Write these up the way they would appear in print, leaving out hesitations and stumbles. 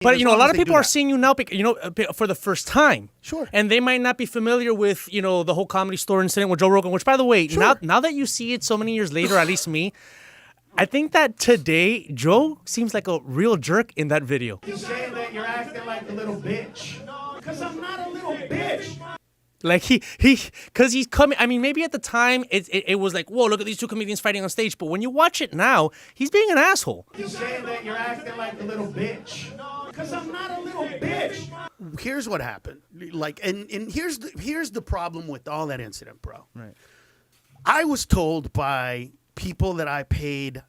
But, a lot of people are seeing you now, for the first time. Sure. And they might not be familiar with, the whole Comedy Store incident with Joe Rogan, which, by the way, now that you see it so many years later, at least me, I think that today, Joe seems like a real jerk in that video. You're saying that you're acting like a little bitch. Because I'm not a little bitch. Like because he's coming. I mean, maybe at the time it was like, whoa, look at these two comedians fighting on stage. But when you watch it now, he's being an asshole. You're saying that you're acting like a little bitch. Because I'm not a little bitch. Here's what happened. And here's the problem with all that incident, bro. Right. I was told by people that I paid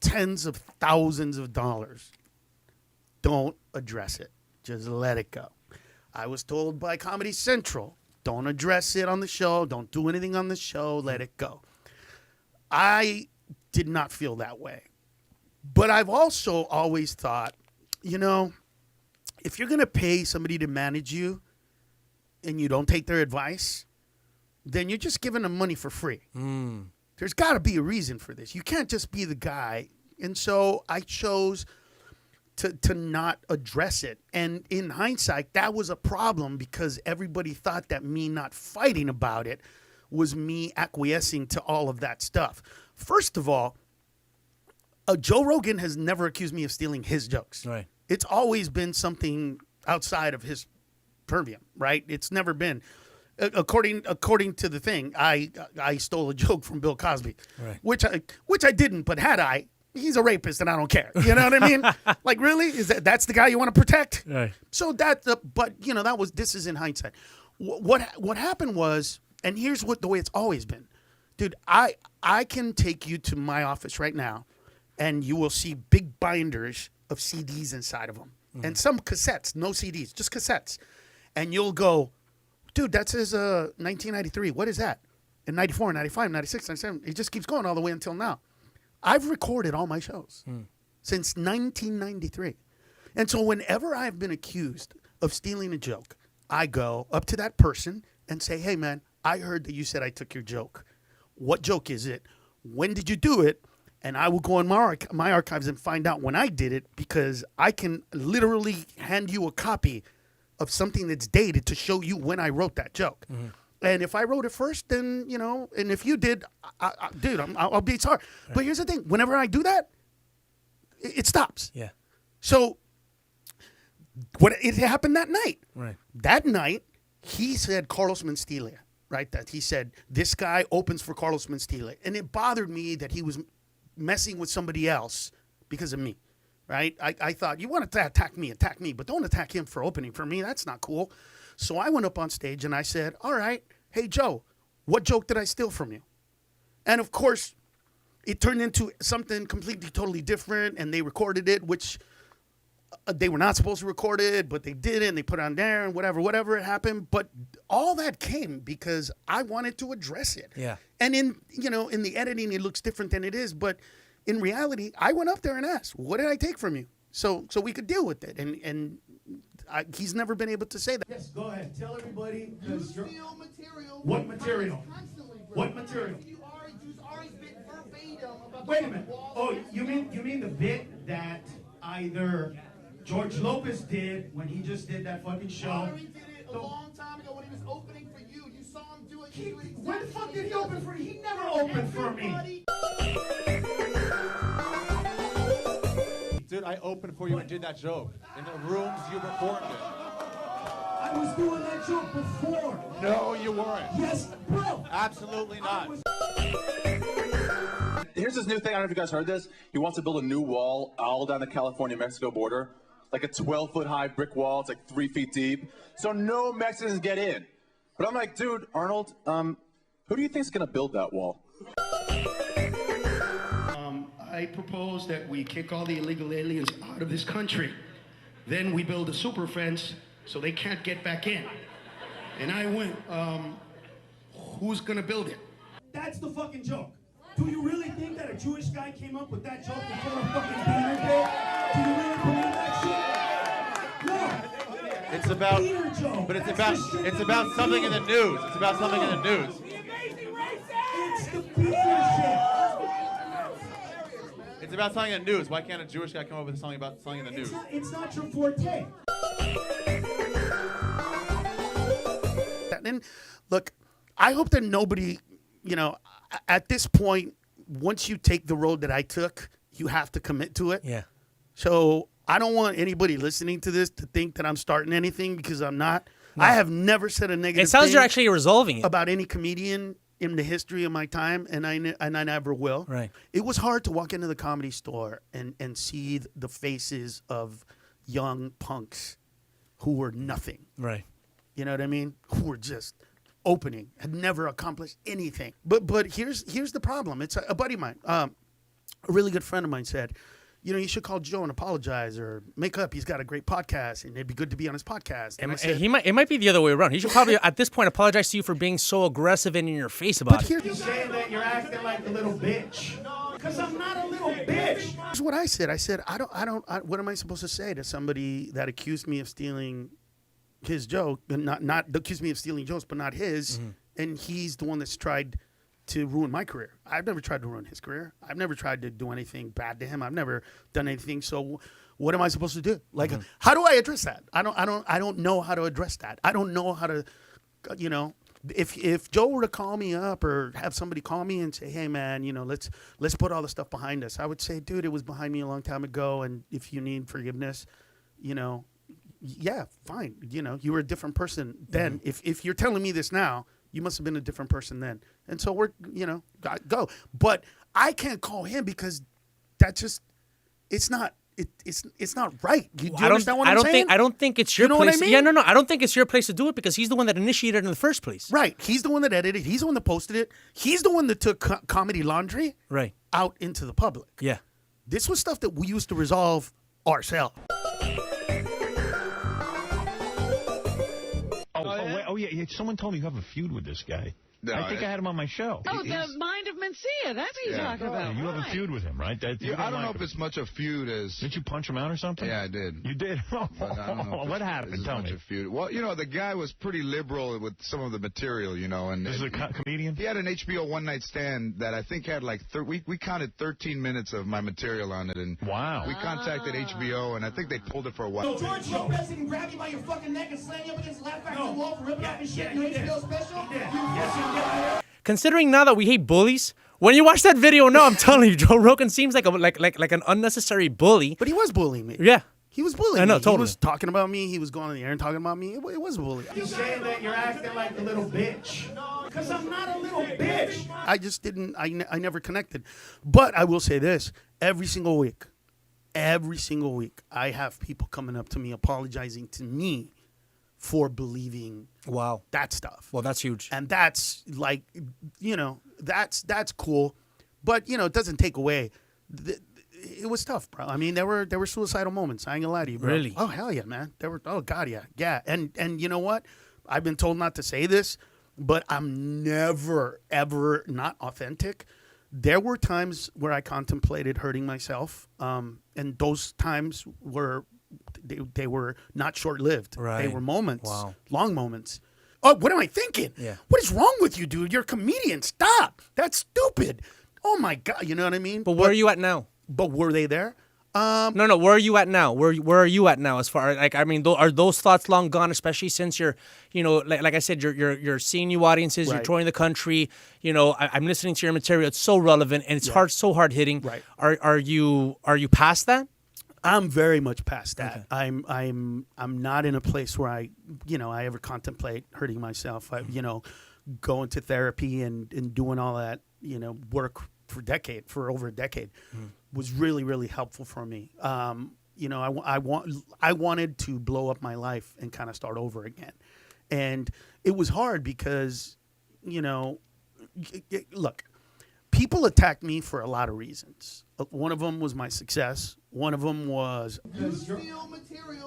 tens of thousands of dollars, don't address it. Just let it go. I was told by Comedy Central, don't address it on the show. Don't do anything on the show. Let it go. I did not feel that way. But I've also always thought, if you're going to pay somebody to manage you and you don't take their advice, then you're just giving them money for free. There's got to be a reason for this. You can't just be the guy. And so I chose to not address it. And in hindsight, that was a problem because everybody thought that me not fighting about it was me acquiescing to all of that stuff. First of all, Joe Rogan has never accused me of stealing his jokes. Right. It's always been something outside of his purview, right? It's never been. According to the thing, I stole a joke from Bill Cosby, right. which I didn't, but had I, he's a rapist and I don't care. You know what I mean? Like, really? That's the guy you want to protect? Right. So this is in hindsight. What happened was, and here's the way it's always been. Dude, I can take you to my office right now and you will see big binders of CDs inside of them. And some cassettes, no CDs, just cassettes. And you'll go, dude, that says 1993. What is that? In 94, 95, 96, 97. It just keeps going all the way until now. I've recorded all my shows since 1993. And so whenever I've been accused of stealing a joke, I go up to that person and say, hey, man, I heard that you said I took your joke. What joke is it? When did you do it? And I will go in my archives and find out when I did it because I can literally hand you a copy of something that's dated to show you when I wrote that joke. And if I wrote it first, then, and if you did, dude, I'll be sorry. Right. But here's the thing. Whenever I do that, it stops. Yeah. So it happened that night. Right. That night, he said Carlos Menstealia, right? That he said, this guy opens for Carlos Menstealia. And it bothered me that he was messing with somebody else because of me, right? I thought, you want to attack me, but don't attack him for opening for me. That's not cool. So I went up on stage and I said, all right, hey, Joe, what joke did I steal from you? And of course, it turned into something completely, totally different. And they recorded it, which they were not supposed to record it, but they did it and they put it on there and whatever it happened. But all that came because I wanted to address it. Yeah. And in the editing, it looks different than it is. But in reality, I went up there and asked, what did I take from you? So we could deal with it. And he's never been able to say that. Yes, go ahead. Tell everybody. You steal material. What material? Constantly, bro. What material? You already bit verbatim about Wait a minute. Oh, you mean the bit that either George Lopez did when he just did that fucking show? Larry did it a long time ago when he was opening for you. You saw him do it. When the fuck did he open for you? He never opened for me. Dude, I opened for you and did that joke. In the rooms you performed it. I was doing that joke before. No, you weren't. Yes, bro. Absolutely not. Here's this new thing. I don't know if you guys heard this. He wants to build a new wall all down the California-Mexico border. Like a 12-foot high brick wall. It's like 3 feet deep. So no Mexicans get in. But I'm like, dude, Arnold, who do you think is going to build that wall? I propose that we kick all the illegal aliens out of this country. Then we build a super fence so they can't get back in. And I went, who's gonna build it? That's the fucking joke. Do you really think that a Jewish guy came up with that joke before a fucking Peter did? Do you really believe that shit? No. It's about, Peter joke. but it's about something in the news. It's about something in the news. It's the Peter shit. It's about selling in the news. Why can't a Jewish guy come up with something about selling in the news? It's not your forte. And look, I hope that nobody, at this point, once you take the road that I took, you have to commit to it. Yeah. So I don't want anybody listening to this to think that I'm starting anything, because I'm not. No. I have never said a negative It sounds thing you're actually resolving it. about any comedian in the history of my time, and I never will. Right. It was hard to walk into the Comedy Store and see the faces of young punks who were nothing. Right. You know what I mean? Who were just opening, had never accomplished anything. But here's the problem. It's a buddy of mine, a really good friend of mine said, you should call Joe and apologize or make up. He's got a great podcast, and it'd be good to be on his podcast. And I said, it might be the other way around. He should probably, at this point, apologize to you for being so aggressive and in your face about it. You're saying that you're acting like a little bitch. Because I'm not a little bitch. Here's what I said. I said, what am I supposed to say to somebody that accused me of stealing his joke, and not accused me of stealing jokes, but not his, and he's the one that's tried to ruin my career. I've never tried to ruin his career. I've never tried to do anything bad to him. I've never done anything. So what am I supposed to do? Like, how do I address that? I don't know how to address that. I don't know how to, if Joe were to call me up or have somebody call me and say, hey man, let's put all the stuff behind us, I would say, dude, it was behind me a long time ago, and if you need forgiveness, yeah, fine. You were a different person then. If you're telling me this now, you must have been a different person then. And so we're, go. But I can't call him, because that just, it's not right. Do you understand what I'm saying? I don't think it's your place. What I mean? Yeah, no. I don't think it's your place to do it, because he's the one that initiated it in the first place. Right. He's the one that edited. He's the one that posted it. He's the one that took Comedy Laundry out into the public. Yeah. This was stuff that we used to resolve ourselves. Oh, yeah. Someone told me you have a feud with this guy. No, I think I had him on my show. Oh, the Mind of Mencia. That's what you're talking about. You have a feud with him, right? I don't know if it's much a feud as... Didn't you punch him out or something? Yeah, I did. You did? What happened? Tell me. Feud. Well, the guy was pretty liberal with some of the material, and... This is a comedian? He had an HBO one-night stand that I think had we counted 13 minutes of my material on it, and wow. We contacted HBO, and I think they pulled it for a while. So George Lopez didn't grab you by your fucking neck and slam you up against the left back of the wall for ripping off his shit in your HBO special? Yes, Considering now that we hate bullies, when you watch that video now, I'm telling you, Joe Rogan seems like an unnecessary bully. But he was bullying me. Yeah. He was bullying I know, me. totally. He was talking about me. He was going on the air and talking about me. It was a bully. You're saying that you're acting like a little bitch. Because I'm not a little bitch. I just didn't, I never connected. But I will say this, every single week, I have people coming up to me apologizing to me for believing that stuff. Well, that's huge. And that's like, that's cool. But, it doesn't take away. It was tough, bro. I mean, there were suicidal moments. I ain't gonna lie to you, bro. Really? Oh, hell yeah, man. Oh, God, yeah. Yeah. And you know what? I've been told not to say this, but I'm never, ever not authentic. There were times where I contemplated hurting myself. And those times were... They were not short-lived. Right. They were moments, Wow. long moments. Oh, what am I thinking? Yeah. What is wrong with you, dude? You're a comedian. Stop. That's stupid. Oh, my God. You know what I mean? But where are you at now? But were they there? No. Where are you at now? Where are you at now? As far are those thoughts long gone? Especially since you're, like I said, you're seeing new audiences. You're touring the country. I'm listening to your material. It's so relevant and it's so hard hitting. Right. Are you past that? I'm very much past that. Okay. I'm not in a place where I ever contemplate hurting myself. Going to therapy and doing all that, work for over a decade was really, really helpful for me. I wanted to blow up my life and kind of start over again. And it was hard because, look, people attacked me for a lot of reasons. One of them was my success. One of them was... You steal material